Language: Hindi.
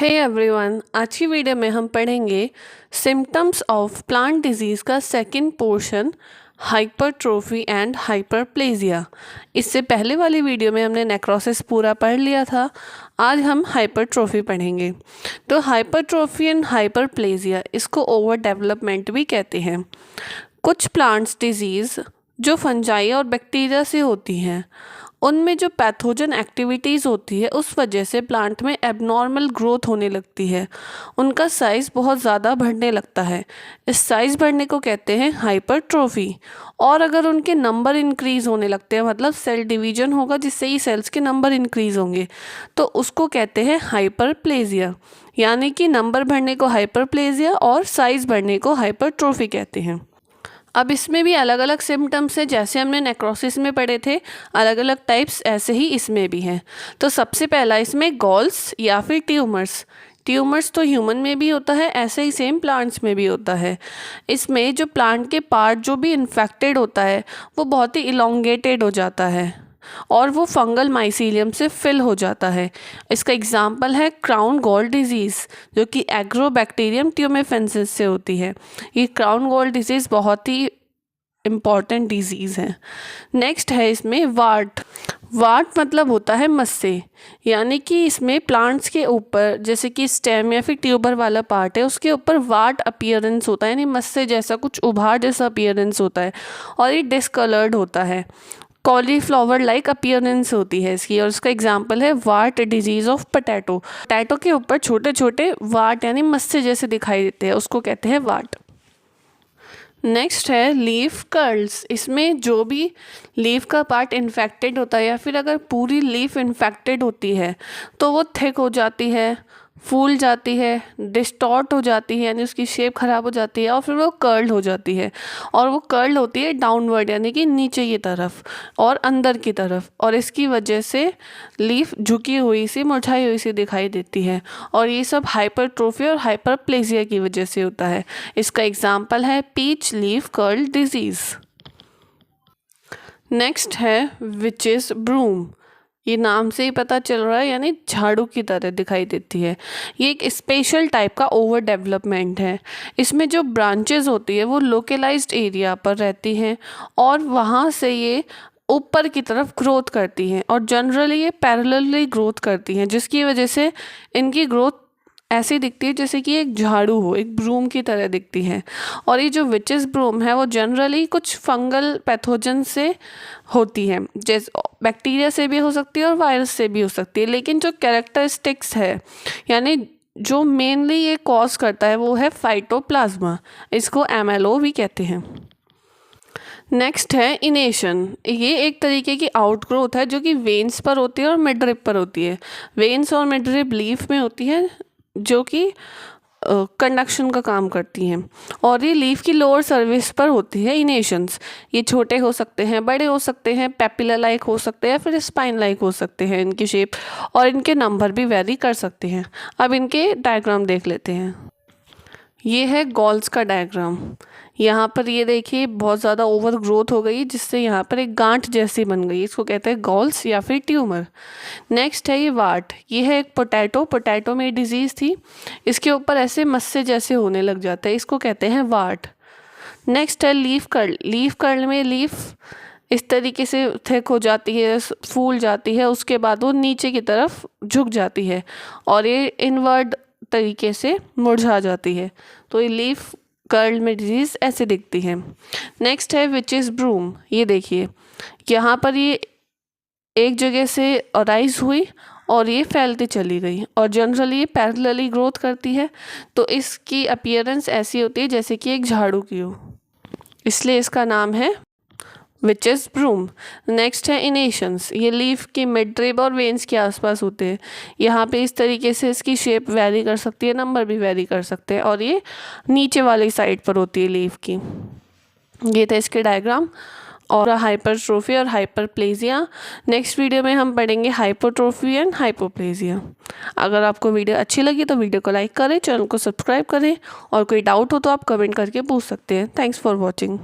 हे एवरीवन, आज की वीडियो में हम पढ़ेंगे सिम्टम्स ऑफ प्लांट डिजीज़ का second portion hypertrophy and hyperplasia. इससे पहले वाली वीडियो में हमने नेक्रोसिस पूरा पढ़ लिया था। आज हम हाइपरट्रोफी पढ़ेंगे। तो हाइपरट्रोफी एंड हाइपरप्लेजिया, इसको ओवर डेवलपमेंट भी कहते हैं। कुछ प्लांट्स डिजीज़ जो फंजाई और बैक्टीरिया से होती हैं, उनमें जो पैथोजन एक्टिविटीज़ होती है उस वजह से प्लांट में एबनॉर्मल ग्रोथ होने लगती है। उनका साइज़ बहुत ज़्यादा बढ़ने लगता है। इस साइज़ बढ़ने को कहते हैं हाइपरट्रोफी। और अगर उनके नंबर इंक्रीज़ होने लगते हैं, मतलब सेल डिवीजन होगा जिससे ही सेल्स के नंबर इंक्रीज़ होंगे, तो उसको कहते हैं हाइपरप्लेजिया। यानी कि नंबर बढ़ने को हाइपरप्लेजिया और साइज़ बढ़ने को हाइपरट्रोफी कहते हैं। अब इसमें भी अलग अलग सिम्टम्स हैं, जैसे हमने नेक्रोसिस में पढ़े थे अलग अलग टाइप्स, ऐसे ही इसमें भी हैं। तो सबसे पहला इसमें गॉल्स या फिर ट्यूमर्स तो ह्यूमन में भी होता है, ऐसे ही सेम प्लांट्स में भी होता है। इसमें जो प्लांट के पार्ट जो भी इन्फेक्टेड होता है वो बहुत ही इलोंगेटेड हो जाता है और वो फंगल माइसीलियम से फिल हो जाता है। इसका एग्जाम्पल है क्राउन गॉल डिजीज़, जो कि एग्रोबैक्टीरियम ट्यूमेफेंसिस से होती है। ये क्राउन गॉल डिजीज़ बहुत ही इम्पॉर्टेंट डिजीज़ है। नेक्स्ट है इसमें वार्ट मतलब होता है मस्से, यानी कि इसमें प्लांट्स के ऊपर, जैसे कि स्टेम या फिर ट्यूबर वाला पार्ट है, उसके ऊपर वार्ट अपीयरेंस होता है, यानी मस्से जैसा कुछ उभार जैसा अपीयरेंस होता है और ये डिस्कलर्ड होता है। कॉलीफ्लावर लाइक अपीयरेंस होती है इसकी, और इसका एग्जाम्पल है वार्ट डिजीज़ ऑफ पोटैटो के ऊपर छोटे छोटे वार्ट यानी मस्से जैसे दिखाई देते हैं, उसको कहते हैं वार्ट। नेक्स्ट है लीफ कर्ल्स। इसमें जो भी लीफ का पार्ट इन्फेक्टेड होता है या फिर अगर पूरी लीफ इन्फेक्टेड होती है तो वो थिक हो जाती है, फूल जाती है, डिस्टॉर्ट हो जाती है, यानी उसकी शेप ख़राब हो जाती है और फिर वो कर्ल हो जाती है। और वो कर्ल होती है डाउनवर्ड, यानी कि नीचे की तरफ और अंदर की तरफ, और इसकी वजह से लीफ झुकी हुई सी, मुरझाई हुई सी दिखाई देती है। और ये सब हाइपरट्रोफी और हाइपरप्लेजिया की वजह से होता है। इसका एग्जाम्पल है peach leaf curl disease. Next है विचेस ब्रूम। ये नाम से ही पता चल रहा है, यानी झाड़ू की तरह दिखाई देती है। ये एक स्पेशल टाइप का ओवर डेवलपमेंट है। इसमें जो ब्रांचेस होती है वो लोकलाइज्ड एरिया पर रहती हैं और वहाँ से ये ऊपर की तरफ ग्रोथ करती हैं और जनरली ये पैरेलली ग्रोथ करती हैं, जिसकी वजह से इनकी ग्रोथ ऐसी दिखती है जैसे कि एक झाड़ू हो, एक ब्रूम की तरह दिखती है। और ये जो विचेस ब्रूम है वो जनरली कुछ फंगल पैथोजन से होती है, जैसे बैक्टीरिया से भी हो सकती है और वायरस से भी हो सकती है। लेकिन जो कैरेक्टरिस्टिक्स है, यानी जो मेनली ये कॉज करता है, वो है फाइटोप्लाज्मा। इसको MLO भी कहते हैं। नेक्स्ट है इनेशन। ये एक तरीके की आउटग्रोथ है जो कि वेन्स पर होती है और मिडरिप पर होती है। वेन्स और मिडरिप लीफ में होती है जो कि कंडक्शन का काम करती हैं, और ये लीफ की लोअर सर्विस पर होती है इनेशंस। ये छोटे हो सकते हैं, बड़े हो सकते हैं, पेपिला लाइक हो सकते हैं, फिर स्पाइन लाइक हो सकते हैं इनकी शेप, और इनके नंबर भी वेरी कर सकते हैं। अब इनके डायग्राम देख लेते हैं। ये है गॉल्स का डायग्राम। यहाँ पर ये देखिए बहुत ज़्यादा ओवर ग्रोथ हो गई, जिससे यहाँ पर एक गांठ जैसी बन गई, इसको कहते हैं गॉल्स या फिर ट्यूमर। नेक्स्ट है ये वार्ट। ये है एक पोटैटो में डिजीज़ थी, इसके ऊपर ऐसे मस्से जैसे होने लग जाते हैं, इसको कहते हैं वार्ट। नेक्स्ट है लीफ कर्ल में लीफ इस तरीके से थिक हो जाती है, फूल जाती है, उसके बाद वो नीचे की तरफ झुक जाती है और ये इनवर्ड तरीके से मुरझा जाती है। तो ये लीफ कर्ल में डिजीज़ ऐसे दिखती है। नेक्स्ट है विचेस ब्रूम। ये देखिए यहाँ पर ये एक जगह से अराइज हुई और ये फैलती चली गई, और जनरली ये पैरेलली ग्रोथ करती है, तो इसकी अपीयरेंस ऐसी होती है जैसे कि एक झाड़ू की हो, इसलिए इसका नाम है विचेस ब्रूम। नेक्स्ट है इनेशंस। ये लीफ की मिडरिब और वेन्स के आसपास होते हैं। यहाँ पे इस तरीके से इसकी शेप वेरी कर सकती है, नंबर भी वेरी कर सकते हैं, और ये नीचे वाली साइड पर होती है लीफ की। ये था इसके डायग्राम। और हाइपरट्रोफी और हाइपरप्लेजिया। नेक्स्ट वीडियो में हम पढ़ेंगे हाइपरट्रोफी एंड हाइपोप्लेजिया। अगर आपको वीडियो अच्छी लगी तो वीडियो को लाइक करें, चैनल को सब्सक्राइब करें, और कोई डाउट हो तो आप कमेंट करके पूछ सकते हैं। Thanks for watching.